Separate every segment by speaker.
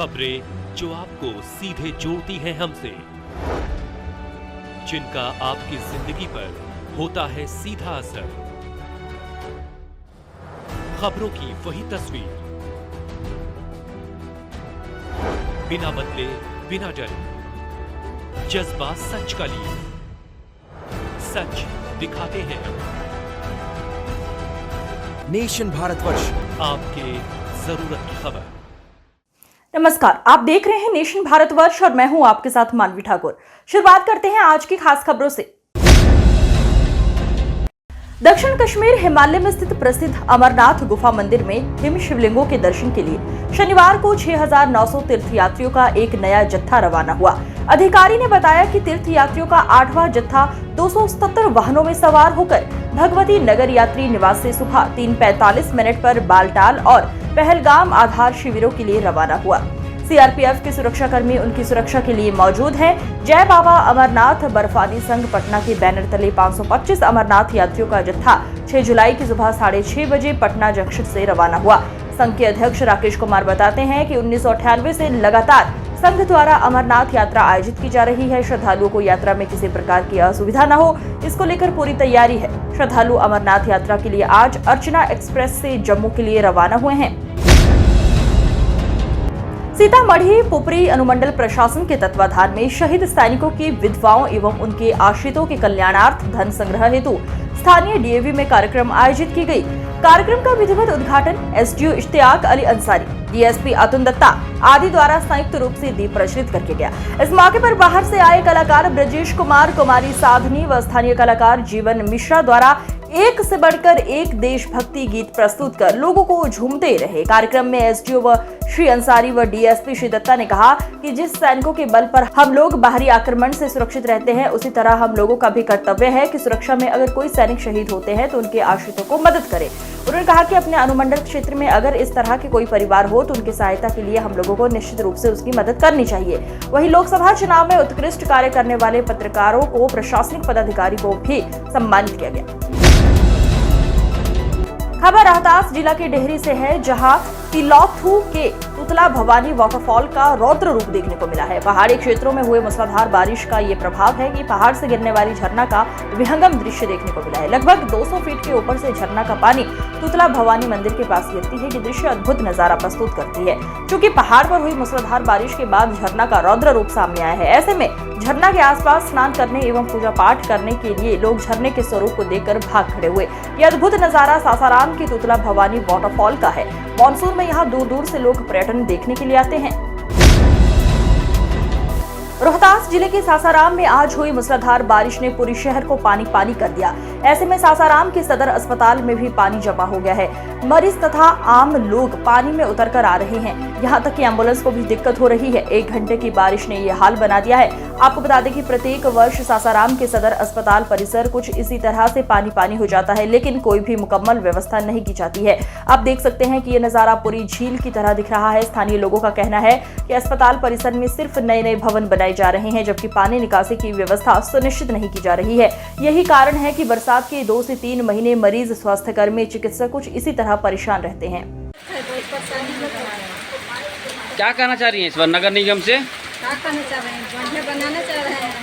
Speaker 1: खबरें जो आपको सीधे जोड़ती हैं हमसे, जिनका आपकी जिंदगी पर होता है सीधा असर। खबरों की वही तस्वीर, बिना बदले बिना डरे, जज्बा सच का लिए, सच दिखाते हैं हम।
Speaker 2: नेशन भारतवर्ष,
Speaker 1: आपके जरूरत की खबर।
Speaker 3: नमस्कार, आप देख रहे हैं नेशन भारतवर्ष और मैं हूं आपके साथ मानवी ठाकुर। शुरुआत करते हैं आज की खास खबरों से। दक्षिण कश्मीर हिमालय में स्थित प्रसिद्ध अमरनाथ गुफा मंदिर में हिम शिवलिंगों के दर्शन के लिए शनिवार को 6,900 तीर्थयात्रियों का एक नया जत्था रवाना हुआ। अधिकारी ने बताया कि तीर्थयात्रियों का 8वां जत्था 277 वाहनों में सवार होकर भगवती नगर यात्री निवास से सुबह 3:45 पर बालटाल और पहलगाम आधार शिविरों के लिए रवाना हुआ। सीआरपीएफ के सुरक्षाकर्मी उनकी सुरक्षा के लिए मौजूद हैं। जय बाबा अमरनाथ बर्फानी संघ पटना के बैनर तले 525 अमरनाथ यात्रियों का जत्था 6 जुलाई की सुबह 6:30 बजे पटना जंक्शन से रवाना हुआ। संघ के अध्यक्ष राकेश कुमार बताते हैं कि 1998 से लगातार संघ द्वारा अमरनाथ यात्रा आयोजित की जा रही है। श्रद्धालुओं को यात्रा में किसी प्रकार की असुविधा न हो, इसको लेकर पूरी तैयारी है। श्रद्धालु अमरनाथ यात्रा के लिए आज अर्चना एक्सप्रेस से जम्मू के लिए रवाना हुए हैं। सीतामढ़ी पुपरी अनुमंडल प्रशासन के तत्वाधान में शहीद सैनिकों की विधवाओं एवं उनके आश्रितों के कल्याणार्थ धन संग्रह हेतु स्थानीय डीएवी में कार्यक्रम आयोजित की गई। कार्यक्रम का विधिवत उद्घाटन एसडीओ इश्तियाक अली अंसारी, डीएसपी अतुल दत्ता आदि द्वारा संयुक्त रूप से दीप प्रज्वलित करके गया। इस मौके पर बाहर से आए कलाकार ब्रजेश कुमार, कुमारी साधनी व स्थानीय कलाकार जीवन मिश्रा द्वारा एक से बढ़कर एक देशभक्ति गीत प्रस्तुत कर लोगों को झूमते रहे। कार्यक्रम में एसडीओ व श्री अंसारी व डीएसपी श्री दत्ता ने कहा कि जिस सैनिकों के बल पर हम लोग बाहरी आक्रमण से सुरक्षित रहते हैं, उसी तरह हम लोगों का भी कर्तव्य है कि सुरक्षा में अगर कोई सैनिक शहीद होते हैं तो उनके आश्रितों को मदद करें। उन्होंने कहा कि अपने अनुमंडल क्षेत्र में अगर इस तरह के कोई परिवार हो तो उनकी सहायता के लिए हम लोगों को निश्चित रूप से उसकी मदद करनी चाहिए। वहीं लोकसभा चुनाव में उत्कृष्ट कार्य करने वाले पत्रकारों को, प्रशासनिक पदाधिकारी को भी सम्मानित किया गया। खबर रोहतास जिला के डेहरी से है, जहां तिलौथू के तुतला भवानी वाटरफॉल का रौद्र रूप देखने को मिला है। पहाड़ी क्षेत्रों में हुए मूसलाधार बारिश का ये प्रभाव है कि पहाड़ से गिरने वाली झरना का विहंगम दृश्य देखने को मिला है। लगभग 200 फीट के ऊपर से झरना का पानी तुतला भवानी मंदिर के पास गिरती है। ये दृश्य अद्भुत नजारा प्रस्तुत करती है। चूंकि पहाड़ पर हुई मूसलाधार बारिश के बाद झरना का रौद्र रूप सामने आया है, ऐसे में झरना के आसपास स्नान करने एवं पूजा पाठ करने के लिए लोग झरने के स्वरूप को देखकर भाग खड़े हुए। यह अद्भुत नजारा सासाराम की तुतला भवानी वाटरफॉल का है। मॉनसून में यहाँ दूर दूर से लोग पर्यटन देखने के लिए आते हैं। रोहतास जिले के सासाराम में आज हुई मूसलाधार बारिश ने पूरे शहर को पानी पानी कर दिया। ऐसे में सासाराम के सदर अस्पताल में भी पानी जमा हो गया है। मरीज तथा आम लोग पानी में उतरकर आ रहे हैं। यहाँ तक कि एम्बुलेंस को भी दिक्कत हो रही है। 1 घंटे की बारिश ने ये हाल बना दिया है। आपको बता दें कि प्रत्येक वर्ष सासाराम के सदर अस्पताल परिसर कुछ इसी तरह से पानी पानी हो जाता है, लेकिन कोई भी मुकम्मल व्यवस्था नहीं की जाती है। आप देख सकते हैं कि ये नजारा पूरी झील की तरह दिख रहा है। स्थानीय लोगों का कहना है कि अस्पताल परिसर में सिर्फ नए नए भवन बनाए जा रहे हैं, जबकि पानी निकासी की व्यवस्था सुनिश्चित नहीं की जा रही है। यही कारण है कि बरसात के 2 से 3 महीने मरीज, स्वास्थ्यकर्मी, चिकित्सक कुछ इसी तरह परेशान रहते हैं।
Speaker 4: क्या कहना चाह रही हैं इस बार नगर निगम से?
Speaker 5: क्या कहना चाह रहे हैं? बढ़िया बनाना चाह रहे हैं।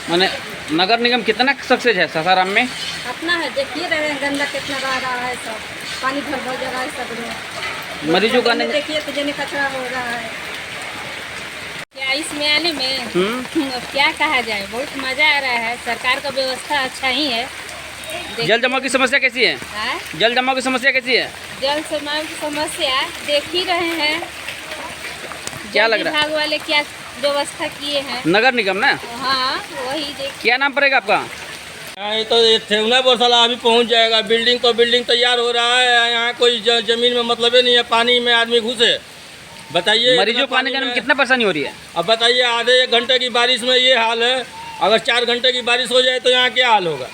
Speaker 4: माने नगर निगम कितना सक्सेस है सासाराम में?
Speaker 5: अपना है, देखिए रहे हैं गंदा कितना रहा है, सब पानी भर भर जगह है सब में।
Speaker 4: मरीजों का
Speaker 5: देखिए तो जने कचरा हो रहा है। क्या इसमें आने में क्या कहा जाए, बहुत मजा आ रहा है। सरकार का व्यवस्था अच्छा ही है।
Speaker 4: जल जमाव की समस्या कैसी है? जल जमाव की समस्या कैसी है?
Speaker 5: जल जमाव की समस्या देख ही रहे हैं।
Speaker 4: क्या लग रहा है?
Speaker 5: विभाग वाले क्या व्यवस्था किए हैं?
Speaker 4: नगर निगम ना?
Speaker 5: हाँ, वही देखिए।
Speaker 4: क्या नाम पड़ेगा आपका?
Speaker 6: ये तो ठेवना बरसाला अभी पहुंच जाएगा। बिल्डिंग तैयार हो रहा है। यहाँ कोई जमीन में मतलब नहीं है, पानी में आदमी घुसे। बताइए
Speaker 4: मरीजों को आने जाने में कितना परेशानी हो रही है?
Speaker 6: अब बताइए, आधे 1 घंटे की बारिश में ये हाल है। अगर 4 घंटे की बारिश हो जाए तो यहाँ क्या हाल होगा?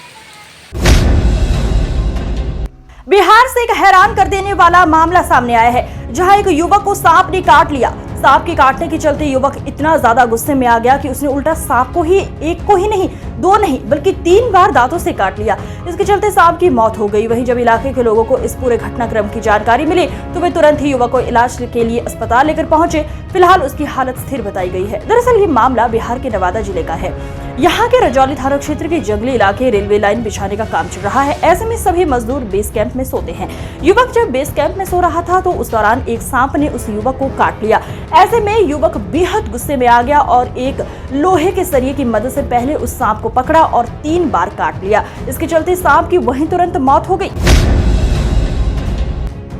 Speaker 3: बिहार से एक हैरान कर देने वाला मामला सामने आया है, जहां एक युवक को सांप ने काट लिया। सांप के काटने के चलते युवक इतना ज्यादा गुस्से में आ गया कि उसने उल्टा सांप को ही, एक को ही नहीं, दो नहीं बल्कि 3 बार दांतों से काट लिया। इसके चलते सांप की मौत हो गई। वहीं जब इलाके के लोगों को इस पूरे घटनाक्रम की जानकारी मिली तो वे तुरंत ही युवक को इलाज के लिए अस्पताल लेकर पहुंचे। फिलहाल उसकी हालत स्थिर बताई गई है। दरअसल ये मामला बिहार के नवादा जिले का है। यहाँ के रजौली थाना क्षेत्र के जंगली इलाके रेलवे लाइन बिछाने का काम चल रहा है। ऐसे में सभी मजदूर बेस कैंप में सोते हैं। युवक जब बेस कैंप में सो रहा था तो उस दौरान एक सांप ने उस युवक को काट लिया। ऐसे में युवक बेहद गुस्से में आ गया और एक लोहे के सरिये की मदद से पहले उस सांप को पकड़ा और 3 बार काट लिया। इसके चलते सांप की वहीं तुरंत मौत हो गई।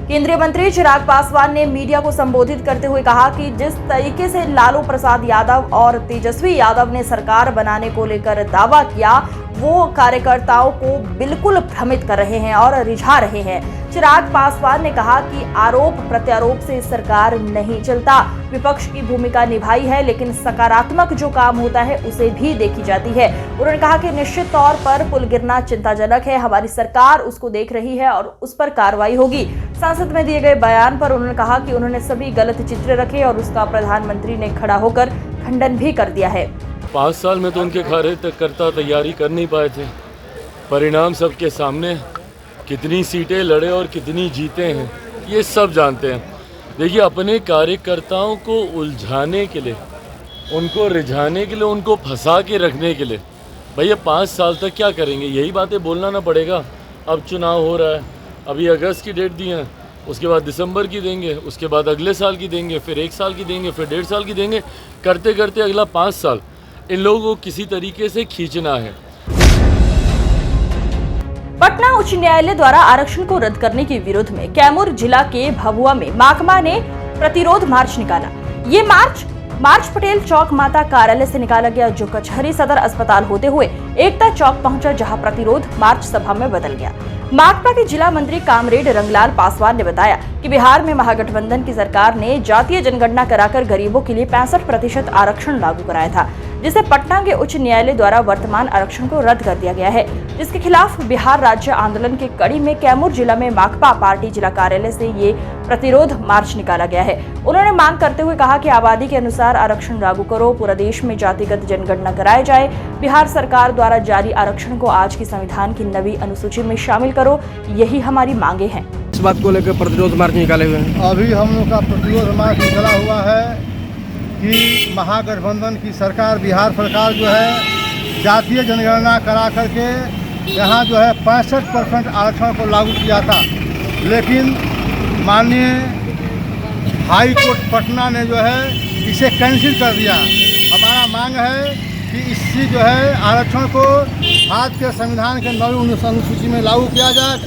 Speaker 3: केंद्रीय मंत्री चिराग पासवान ने मीडिया को संबोधित करते हुए कहा कि जिस तरीके से लालू प्रसाद यादव और तेजस्वी यादव ने सरकार बनाने को लेकर दावा किया, वो कार्यकर्ताओं को बिल्कुल भ्रमित कर रहे हैं और रिझा रहे हैं। चिराग पासवान ने कहा कि आरोप प्रत्यारोप से सरकार नहीं चलता। विपक्ष की भूमिका निभाई है, लेकिन सकारात्मक जो काम होता है उसे भी देखी जाती है। उन्होंने कहा कि निश्चित तौर पर पुल गिरना चिंताजनक है। हमारी सरकार उसको देख रही है और उस पर कार्रवाई होगी। संसद में दिए गए बयान पर उन्होंने कहा कि उन्होंने सभी गलत चित्र रखे और उसका प्रधानमंत्री ने खड़ा होकर खंडन भी कर दिया है।
Speaker 7: 5 साल में तो उनके कार्यकर्ता तैयारी कर नहीं पाए थे। परिणाम सबके सामने, कितनी सीटें लड़े और कितनी जीते हैं ये सब जानते हैं। देखिए, अपने कार्यकर्ताओं को उलझाने के लिए, उनको रिझाने के लिए, उनको फंसा के रखने के लिए भैया 5 साल तक क्या करेंगे? यही बातें बोलना ना पड़ेगा। अब चुनाव हो रहा है, अभी अगस्त की डेट दी है, उसके बाद दिसंबर की देंगे, उसके बाद अगले साल की देंगे, फिर 1 साल की देंगे, फिर 1.5 साल की देंगे। करते करते अगला 5 साल इन लोगों को किसी तरीके से खींचना है।
Speaker 3: पटना उच्च न्यायालय द्वारा आरक्षण को रद्द करने के विरोध में कैमूर जिला के भभुआ में माकपा ने प्रतिरोध मार्च निकाला। ये मार्च पटेल चौक माता कार्यालय से निकाला गया, जो कचहरी सदर अस्पताल होते हुए एकता चौक पहुंचा, जहां प्रतिरोध मार्च सभा में बदल गया। माकपा के जिला मंत्री कामरेड रंगलाल पासवान ने बताया कि बिहार में महागठबंधन की सरकार ने जातीय जनगणना कराकर गरीबों के लिए 65% आरक्षण लागू कराया था, जिसे पटना के उच्च न्यायालय द्वारा वर्तमान आरक्षण को रद्द कर दिया गया है, जिसके खिलाफ बिहार राज्य आंदोलन के कड़ी में कैमूर जिला में माकपा पार्टी जिला कार्यालय से ये प्रतिरोध मार्च निकाला गया है। उन्होंने मांग करते हुए कहा कि आबादी के अनुसार आरक्षण लागू करो, पूरा देश में जातिगत जनगणना कराई जाए, बिहार सरकार द्वारा जारी आरक्षण को आज की संविधान की 9वीं अनुसूची में शामिल करो, यही हमारी मांगे हैं।
Speaker 2: इस बात को लेकर प्रतिरोध मार्च निकाले हुए हैं।
Speaker 8: अभी हम लोग का प्रतिरोध मार्च निकला हुआ है कि महागठबंधन की सरकार, बिहार सरकार जो है जातीय जनगणना करा करके यहाँ जो है 65% आरक्षण को लागू किया था, लेकिन माननीय हाई कोर्ट पटना ने जो है इसे कैंसिल कर दिया। हमारा मांग है कि इससे जो है आरक्षण को भारत के संविधान के 9वीं अनुसूची में लागू किया जाए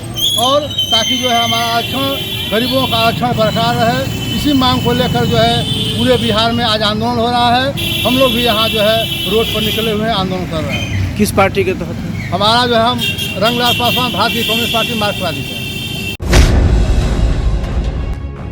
Speaker 8: और ताकि जो है हमारा आरक्षण, गरीबों का आरक्षण बरकरार रहे। इसी मांग को लेकर जो है पूरे बिहार में आज आंदोलन हो रहा है। हम लोग भी यहाँ जो है रोड पर निकले हुए हैं, आंदोलन कर रहे हैं।
Speaker 2: किस पार्टी के तहत?
Speaker 8: हमारा जो है हम रंगलाल पासवान भारतीय कम्युनिस्ट पार्टी मार्क्सवादी से।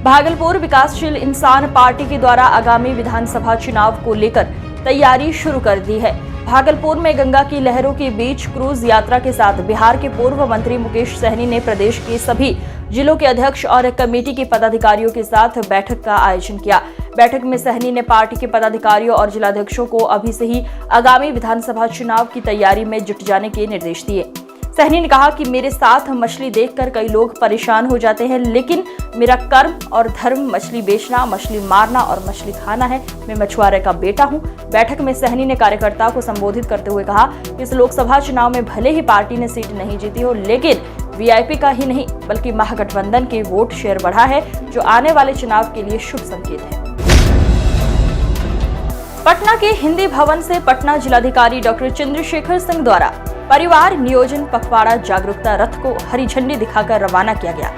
Speaker 3: भागलपुर विकासशील इंसान पार्टी के द्वारा आगामी विधानसभा चुनाव को लेकर तैयारी शुरू कर दी है। भागलपुर में गंगा की लहरों के बीच क्रूज यात्रा के साथ बिहार के पूर्व मंत्री मुकेश सहनी ने प्रदेश के सभी जिलों के अध्यक्ष और कमेटी के पदाधिकारियों के साथ बैठक का आयोजन किया। बैठक में सहनी ने पार्टी के पदाधिकारियों और जिलाध्यक्षों को अभी से ही आगामी विधानसभा चुनाव की तैयारी में जुट जाने के निर्देश दिए। सहनी ने कहा कि मेरे साथ मछली देखकर कई लोग परेशान हो जाते हैं, लेकिन मेरा कर्म और धर्म मछली बेचना, मछली मारना और मछली खाना है। मैं मछुआरे का बेटा हूं। बैठक में सहनी ने कार्यकर्ताओं को संबोधित करते हुए कहा कि इस लोकसभा चुनाव में भले ही पार्टी ने सीट नहीं जीती हो, लेकिन वीआईपी का ही नहीं बल्कि महागठबंधन के वोट शेयर बढ़ा है, जो आने वाले चुनाव के लिए शुभ संकेत है। पटना के हिंदी भवन से पटना जिलाधिकारी डॉक्टर चंद्रशेखर सिंह द्वारा परिवार नियोजन पखवाड़ा जागरूकता रथ को हरी झंडी दिखाकर रवाना किया गया।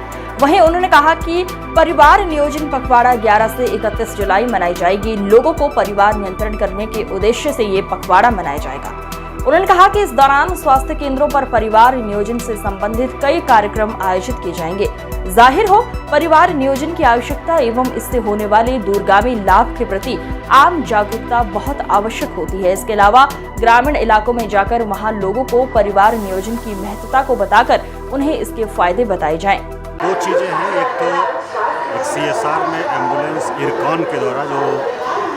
Speaker 3: वहीं उन्होंने कहा कि परिवार नियोजन पखवाड़ा 11 से 31 जुलाई मनाई जाएगी। लोगों को परिवार नियंत्रण करने के उद्देश्य से ये पखवाड़ा मनाया जाएगा। उन्होंने कहा कि इस दौरान स्वास्थ्य केंद्रों पर परिवार नियोजन से संबंधित कई कार्यक्रम आयोजित किए जाएंगे। जाहिर हो, परिवार नियोजन की आवश्यकता एवं इससे होने वाले दूरगामी लाभ के प्रति आम जागरूकता बहुत आवश्यक होती है। इसके अलावा ग्रामीण इलाकों में जाकर वहां लोगों को परिवार नियोजन की महत्वता को बताकर उन्हें इसके फायदे बताए जाएं।
Speaker 9: 2 चीज़ें हैं, एक तो CSR में एम्बुलेंस इरकॉन के द्वारा जो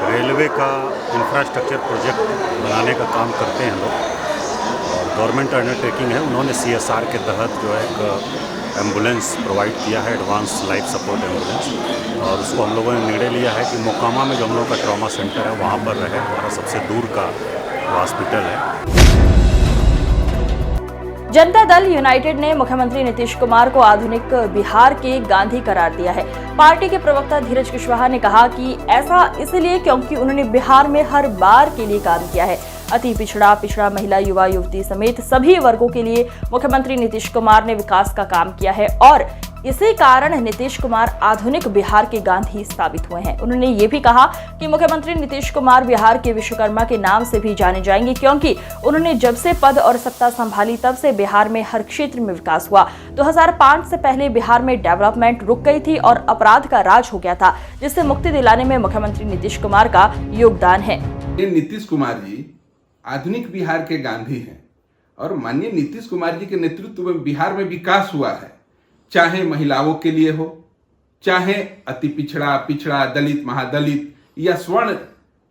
Speaker 9: रेलवे का इंफ्रास्ट्रक्चर प्रोजेक्ट बनाने का काम करते हैं लोग, और गवर्नमेंट अंडरटेकिंग है, उन्होंने CSR के तहत जो है एक एम्बुलेंस प्रोवाइड किया है, एडवांस लाइफ सपोर्ट एम्बुलेंस। और उसको हम लोगों ने निर्णय लिया है कि मोकामा में जो हम लोगों का ट्रॉमा सेंटर है वहाँ पर रहे, हमारा सबसे दूर का हॉस्पिटल है।
Speaker 3: जनता दल यूनाइटेड ने मुख्यमंत्री नीतीश कुमार को आधुनिक बिहार के गांधी करार दिया है। पार्टी के प्रवक्ता धीरज कुशवाहा ने कहा कि ऐसा इसलिए क्योंकि उन्होंने बिहार में हर बार के लिए काम किया है। अति पिछड़ा महिला, युवा, युवती समेत सभी वर्गों के लिए मुख्यमंत्री नीतीश कुमार ने विकास का काम किया है और इसी कारण नीतीश कुमार आधुनिक बिहार के गांधी साबित हुए हैं। उन्होंने ये भी कहा कि मुख्यमंत्री नीतीश कुमार बिहार के विश्वकर्मा के नाम से भी जाने जाएंगे, क्योंकि उन्होंने जब से पद और सत्ता संभाली तब से बिहार में हर क्षेत्र में विकास हुआ। 2005 से पहले बिहार में डेवलपमेंट रुक गई थी और अपराध का राज हो गया था, जिससे मुक्ति दिलाने में मुख्यमंत्री नीतीश कुमार का योगदान है।
Speaker 10: नीतीश कुमार जी आधुनिक बिहार के गांधी हैं और माननीय नीतीश कुमार जी के नेतृत्व में बिहार में विकास हुआ है, चाहे महिलाओं के लिए हो, चाहे अति पिछड़ा, दलित, महादलित या स्वर्ण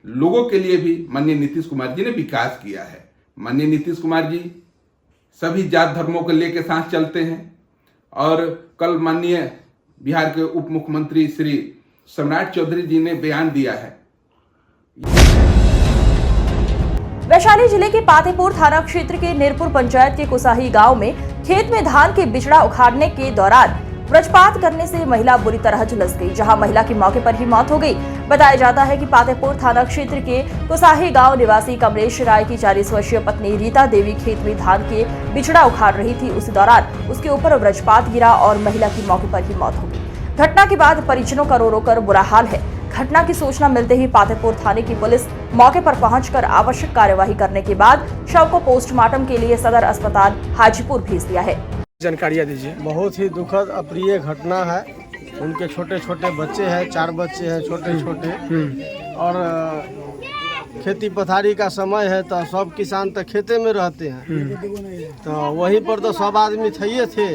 Speaker 10: लोगों के लिए भी माननीय नीतीश कुमार जी ने विकास किया है। माननीय नीतीश कुमार जी सभी जात धर्मों को लेकर साथ चलते हैं और कल माननीय बिहार के उप मुख्यमंत्री श्री सम्राट चौधरी जी ने बयान दिया है।
Speaker 3: वैशाली जिले के पातेपुर थाना क्षेत्र के निरपुर पंचायत के कुसाही गांव में खेत में धान के बिचड़ा उखाड़ने के दौरान वज्रपात करने से महिला बुरी तरह झुलस गई, जहां महिला की मौके पर ही मौत हो गई। बताया जाता है कि पातेपुर थाना क्षेत्र के कुसाही गांव निवासी कमलेश राय की 40 वर्षीय पत्नी रीता देवी खेत में धान के बिचड़ा उखाड़ रही थी। उसी दौरान उसके ऊपर वज्रपात गिरा और महिला की मौके पर ही मौत हो गई। घटना के बाद परिजनों का रो रो कर बुरा हाल है। घटना की सूचना मिलते ही पातेपुर थाने की पुलिस मौके पर पहुंचकर आवश्यक कार्यवाही करने के बाद शव को पोस्टमार्टम के लिए सदर अस्पताल हाजीपुर भेज दिया है।
Speaker 2: जानकारियाँ दीजिए।
Speaker 8: बहुत ही दुखद अप्रिय घटना है। उनके छोटे छोटे बच्चे हैं, 4 बच्चे हैं छोटे छोटे, और खेती पथारी का समय है तो सब किसान तो खेते में रहते हैं, तो वहीं पर तो सब आदमी थे।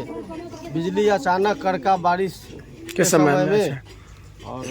Speaker 8: बिजली अचानक कड़का बारिश के समय में और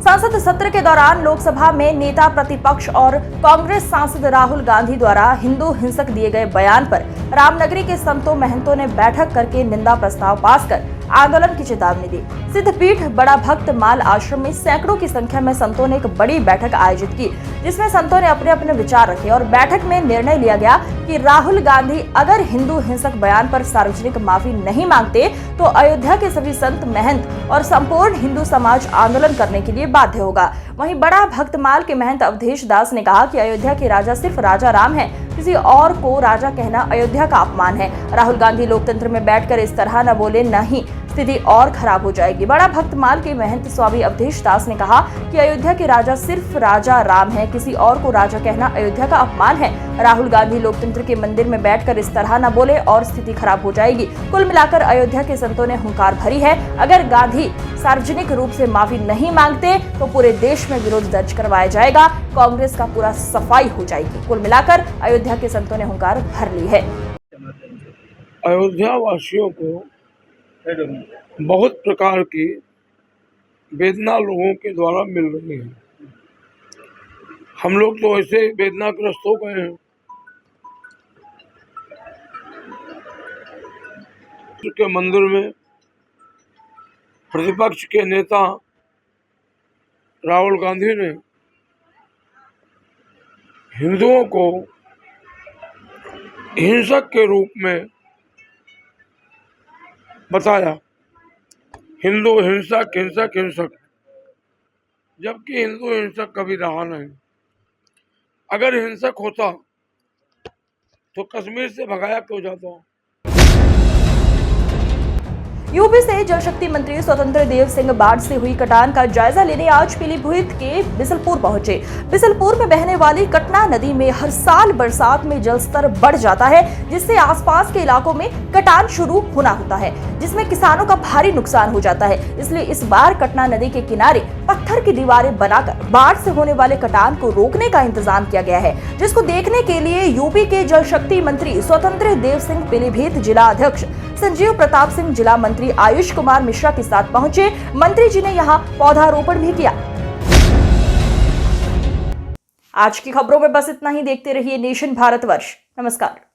Speaker 3: संसद सत्र के दौरान लोकसभा में नेता प्रतिपक्ष और कांग्रेस सांसद राहुल गांधी द्वारा हिंदू हिंसक दिए गए बयान पर रामनगरी के संतों महंतों ने बैठक करके निंदा प्रस्ताव पास कर आंदोलन की चेतावनी दी। सिद्धपीठ बड़ा भक्त माल आश्रम में सैकड़ों की संख्या में संतों ने एक बड़ी बैठक आयोजित की, जिसमें संतों ने अपने अपने विचार रखे और बैठक में निर्णय लिया गया कि राहुल गांधी अगर हिंदू हिंसक बयान पर सार्वजनिक माफी नहीं मांगते तो अयोध्या के सभी संत महंत और संपूर्ण हिंदू समाज आंदोलन करने के लिए बाध्य होगा। वहीं बड़ा भक्त माल के महंत अवधेश दास ने कहा कि अयोध्या के राजा सिर्फ राजा राम हैं, किसी और को राजा कहना अयोध्या का अपमान है। राहुल गांधी लोकतंत्र में बैठकर इस तरह न बोले, नहीं स्थिति और खराब हो जाएगी। बड़ा भक्त माल के महंत स्वामी अवधेश दास ने कहा कि अयोध्या के राजा सिर्फ राजा राम है, किसी और को राजा कहना अयोध्या का अपमान है। राहुल गांधी लोकतंत्र के मंदिर में बैठकर इस तरह न बोले और स्थिति खराब हो जाएगी। कुल मिलाकर अयोध्या के संतों ने हुंकार भरी है। अगर गांधी सार्वजनिक रूप से माफी नहीं मांगते तो पूरे देश में विरोध दर्ज करवाया जाएगा, कांग्रेस का पूरा सफाई हो जाएगी। कुल मिलाकर अयोध्या के संतों ने हुंकार भर ली है।
Speaker 11: अयोध्या वासियों को बहुत प्रकार की वेदना लोगों के द्वारा मिल रही है। हम लोग तो ऐसे वेदनाग्रस्त हो गए हैं के मंदिर में प्रतिपक्ष के नेता राहुल गांधी ने हिंदुओं को हिंसक के रूप में बताया। हिंदू हिंसक हिंसक हिंसक, जबकि हिंदू हिंसक कभी रहा नहीं। अगर हिंसक होता तो कश्मीर से भगाया क्यों जाता।
Speaker 3: यूपी से जल शक्ति मंत्री स्वतंत्र देव सिंह बाढ़ से हुई कटान का जायजा लेने आज पीलीभीत के बिसलपुर पहुंचे। बिसलपुर में बहने वाली कटना नदी में हर साल बरसात में जलस्तर बढ़ जाता है, जिससे आसपास के इलाकों में कटान शुरू होना होता है। जिसमें किसानों का भारी नुकसान हो जाता है। इसलिए इस बार कटना नदी के किनारे पत्थर की दीवारें बनाकर बाढ़ से होने वाले कटान को रोकने का इंतजाम किया गया है, जिसको देखने के लिए यूपी के जल शक्ति मंत्री स्वतंत्र देव सिंह, पीलीभीत जिला अध्यक्ष संजीव प्रताप सिंह, जिला मंत्री आयुष कुमार मिश्रा के साथ पहुंचे। मंत्री जी ने यहाँ पौधारोपण भी किया। आज की खबरों में बस इतना ही। देखते रहिए नेशन भारतवर्ष। नमस्कार।